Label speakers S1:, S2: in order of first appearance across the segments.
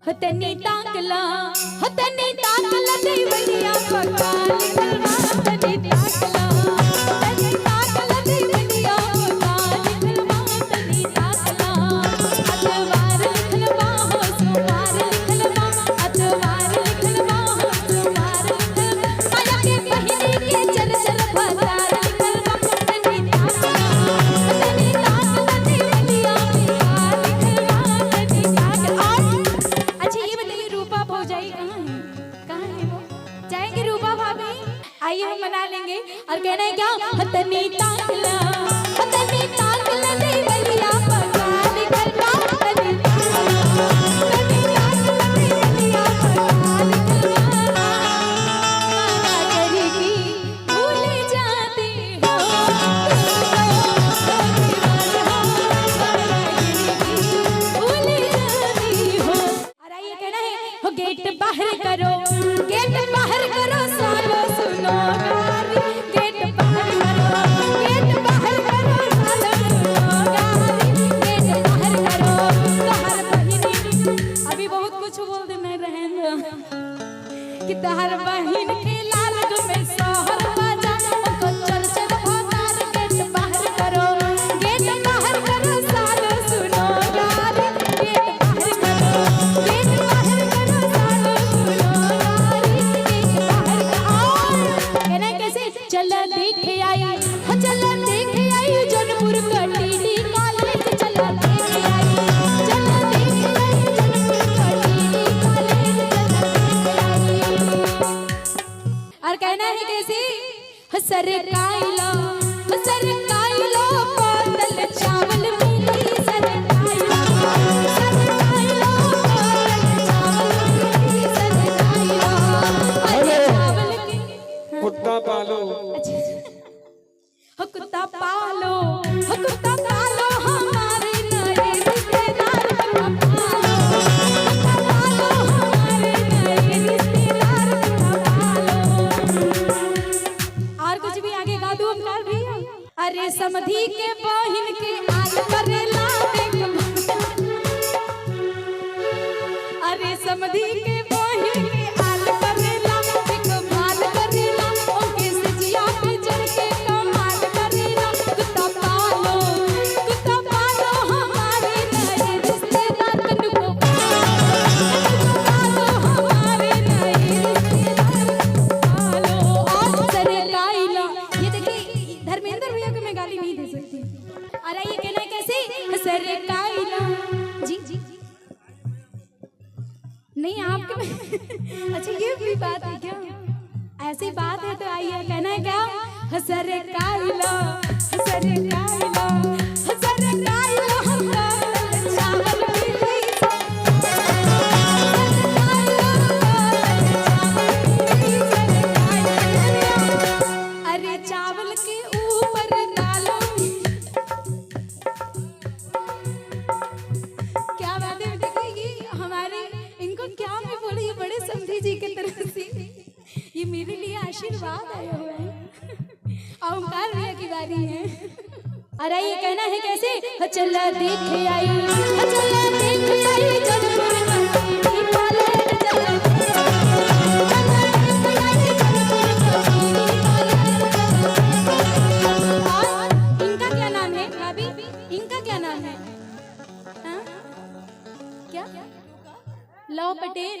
S1: तनी ताकला देवलिया पकाल गलवा तनी ताकला देवलिया पकाल गलवा तनी ताकला अतवार लिखलवा हो सुमार लिखलवा अतवार लिखलवा हो सुमार लिखलवा माया के बहिनी के चल चल बाजार लिखलवा तनी ताकला देवलिया पकाल गलवा तनी ताकला। अच्छा ये बताइए रूपा भौजाई कहाँ है वो? जाएंगे रूपा भाभी, आइए हम मना लेंगे और कहना है क्या तनी ताकला देवलिया पकाल गलवा तनी ताकला देवलिया पकाल गलवा माना करेगी भूल जाती हो भूल जाती हो। और आइए कहना है हो गेट बाहर करो सालो सुनो गारी गेट बाहर करो सालो सुनो गारी गेट बाहर करो तहर बहिनी अभी बहुत कुछ बोल दे मैं रहन कि तहर बहिन के लाल में सोहर बाजा को चल चल भोतार गेट बाहर करो सालो सुनो गारी गेट बाहर करो सालो सुनो गारी गेट बाहर कहना कैसे चला देख आई जौनपुर कटीली कॉलेज चला देख आई जौनपुर कटीली कॉलेज चला देख आई। और कहना है कैसे सरकाइलो पातल चावल मिली सरकाइलो पातल चावल मिली सरकाइलो चावल की
S2: कुत्ता पालो
S1: कुत्ता पालो हमारे नए रिश्तेदार कुत्ता पालो हमारे नए रिश्तेदार कुत्ता पालो। और कुछ भी आगे गा दूं हम भैया। अरे समधी के बहिन के आल करेला अरे समधी के बहिन के आल करेला देखभाल करेला ओके सजिया पे चढ़ के कमाल करेला कुत्ता पालो हमारे नए रिश्तेदार कनुको पालो हमारे नए रिश्तेदार पालो। और सरकाइला ये देखिए धर्मेंद्र भैया को मैं गाली नहीं दे सकती। अरे ये कहना है कैसे सरकाइला जी नहीं आपके अच्छा ये भी बात है क्या? ऐसी बात है तो आइए कहना है क्या सरकाइला हम चावल मिली अरे चावल के ऊपर डालो क्या बात है। देखिए ये हमारे इनको क्या मैं बोलूं ये बड़े समधी जी की तरफ से ये मेरे लिए आशीर्वाद आया हुआ है। ओंकार भैया की बारी है। अरे ये कहना है कैसे चला देख आई जौनपुर कटीली कॉलेज चला और इनका क्या नाम है भाभी? इनका क्या नाम है? हाँ? क्या लव पटेल।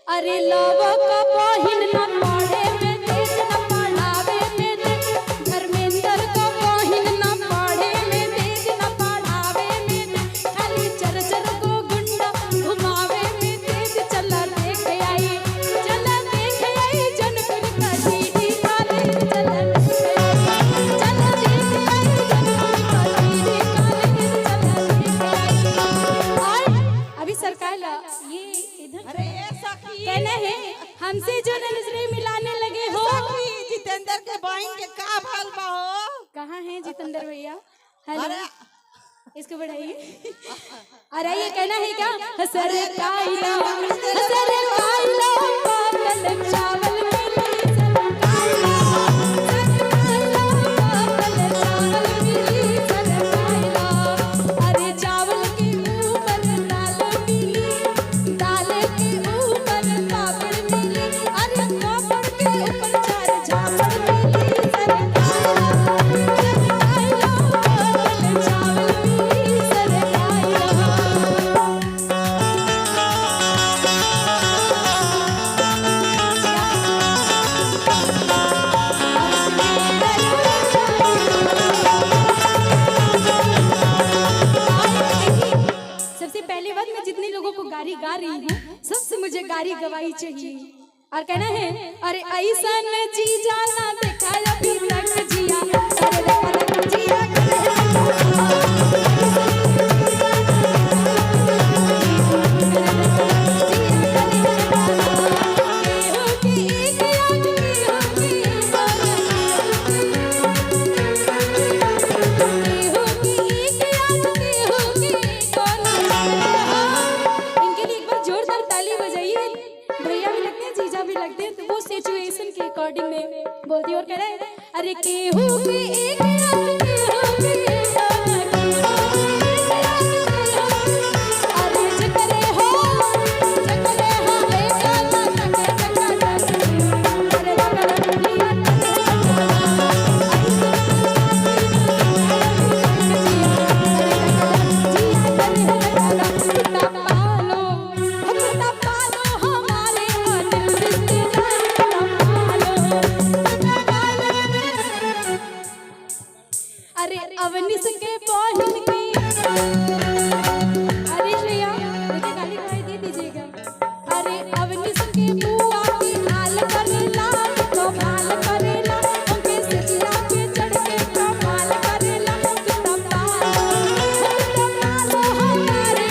S1: अरे लव का बहिन न पढ़े में तेज न पढ़ावे में तेज धर्मेंद्र का बहिन न पढ़े में तेज न पढ़ावे में तेज खाली चरचर को गुंडा घुमावे में तेज चला देख आई जौनपुर कटीली कॉलेज चला देख आई जौनपुर कटीली कॉलेज चला देख आई। अभी सरकार ये इधर कहना है हमसे जो नजरें मिलाने लगे हो
S3: जितेंद्र के बहन के का भाल बा हो?
S1: कहाँ हैं जितेंद्र भैया? हेलो इसको बढ़ाइए। अरे ये कहना है क्या सरकाइलो पातल चावल मिली सरकाइलो पातल चावल मिली सरकाइलो। अरे चावल के ऊपर दाल मिली दाल हूँ, सबसे मुझे गाड़ी गवाई चाहिए। और कहना है अरे ऐसा न जीजा ना देखा अभी तक जिया, अरे देखा तक जिया अकॉर्डिंग में बोलती और कह रहे हैं अरे केहू के एक आंख केहू के अरे जकरे हो एक आंख अरे अवनिस के बहन की अरे श्रेया मुझे गाली गवाही दे दीजिएगा। अरे अवनिस के बुआ की हाल करेला तो हाल करेला उनके सजिया पे चढ़ के कमाल करेला कितना पालो हमारे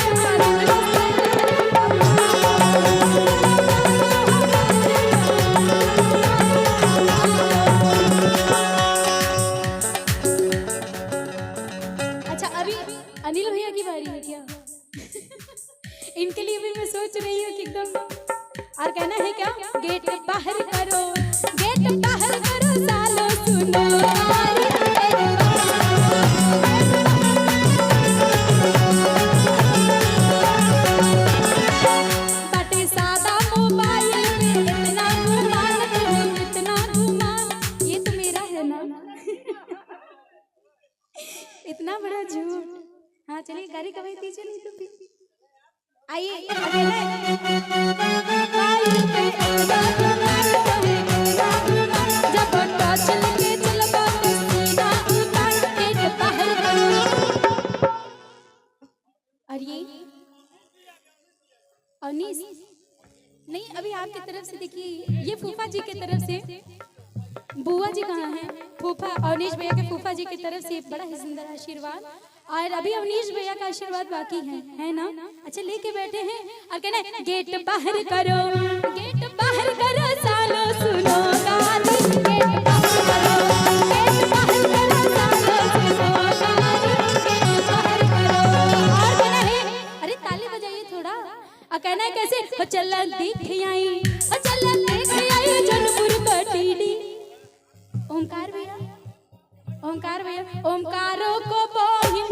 S1: अनिल भैया की बारी है क्या? इनके लिए भी मैं सोच रही हूँ कि एकदम और कहना है क्या गेट बाहर करो सालो सुनो बटे सादा मोबाइल में इतना घुमान ये तो मेरा है ना इतना बड़ा झूठ। हाँ चलिए गाड़ी कमाई दीजिए नहीं तो फिर आइए जब चल के चल बात सीधा उतार के बाहर करो। और ये अनीस नहीं अभी आपकी तरफ से देखिए ये फूफा जी की तरफ से बुआ जी कहाँ हैं? फूफा अवनीश भैया के फूफा जी की तरफ से बड़ा ही सुंदर आशीर्वाद और अभी अवनीश भैया का आशीर्वाद बाकी है ना? अच्छा लेके बैठे हैं और कहना गेट बाहर करो सालो सुनो गाली गेट बाहर करो सालो सुनो गाली गेट बाहर करो। और कहना है अरे ताली बजाइए थोड़ा और कहना है कैसे हो चला देख आई जनपुर कटीडी ओमकार भैया ओमकारों को बोहिन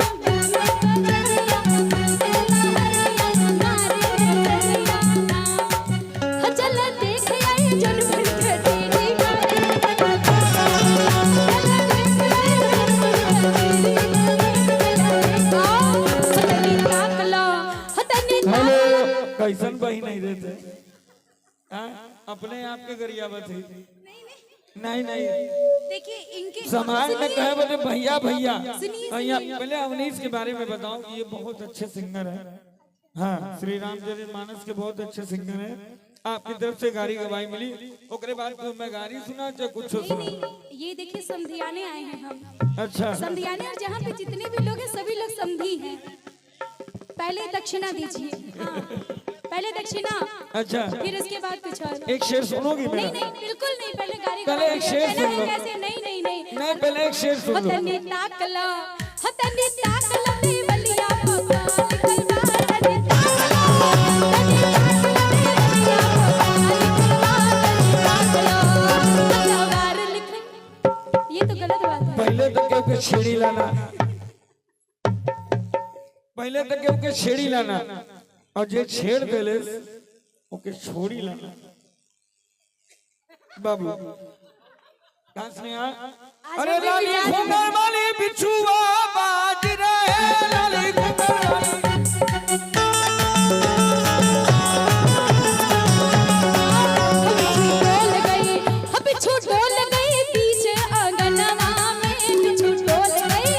S1: चल देख आई जनपुर कटीडी
S2: कैसन बही नहीं रहते अपने आप के गरियावत है नहीं
S1: देखिए इनके
S2: समाज में कहे बोले भैया पहले अवनीश के बारे में बताओ ये बहुत अच्छे सिंगर है। हाँ श्री रामचरितमानस के बहुत अच्छे सिंगर है। आपकी तरफ से गाड़ी गवाही मिली ओकरे बाद मैं गाड़ी सुना चाहे कुछ सुना।
S1: ये देखिए समधियाने आए हैं हम।
S2: अच्छा
S1: समधियाने और जहाँ पे जितने भी लोग हैं सभी लोग समधी हैं। पहले दक्षिणा दीजिए। हाँ पहले दक्षिणा
S2: अच्छा
S1: फिर उसके बाद कुछ और।
S2: एक शेर सुनोगी मेरा?
S1: नहीं बिल्कुल नहीं पहले गाड़ी
S2: पहले एक शेर सुन लो। नहीं पहले एक शेर सुन लो।
S1: हतनी ताकला देवलिया बाबा निकलवा हतनी ताकला ये तो गलत बात है।
S2: पहले तो केहू के छेड़ी लाना और जे छेड़ देले ओके छोड़ी लाना। बाबू अरे लाली घुंघर वाली बिछुआ बाज रहे लाली घुंघर वाली
S1: बिच्छू डोल गई पीछे आंगनवा में बिच्छू डोल गई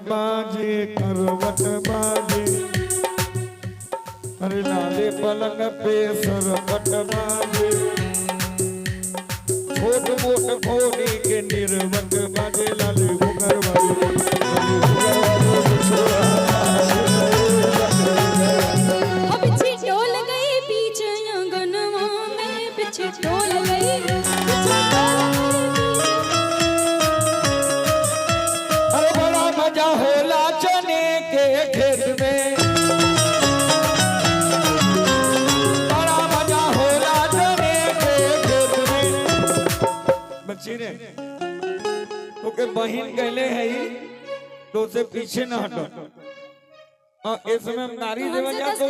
S2: बाजे करवट बाजे, अरे लाले पलंग पे सरपट बाजे, छोट मोट खोनी के निर्वट बाजे, लाले घुंघर वाले
S1: अब पीछे डोल गई पीछे आंगनवा में, पीछे डोल गई
S2: अरे बड़ा मजा होला चने के खेत में, बड़ा मजा होला चने के खेत में। बच्ची ने ओके बहन कहले है तो से पीछे न हटो, और इस समय हम गाड़ी देवा जा तो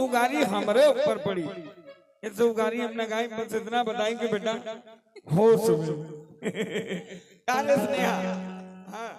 S2: उगारी हमरे ऊपर पड़ी, इस उगारी हमने गाय बस इतना बताई कि बेटा होश में काले स्नेहा। हाँ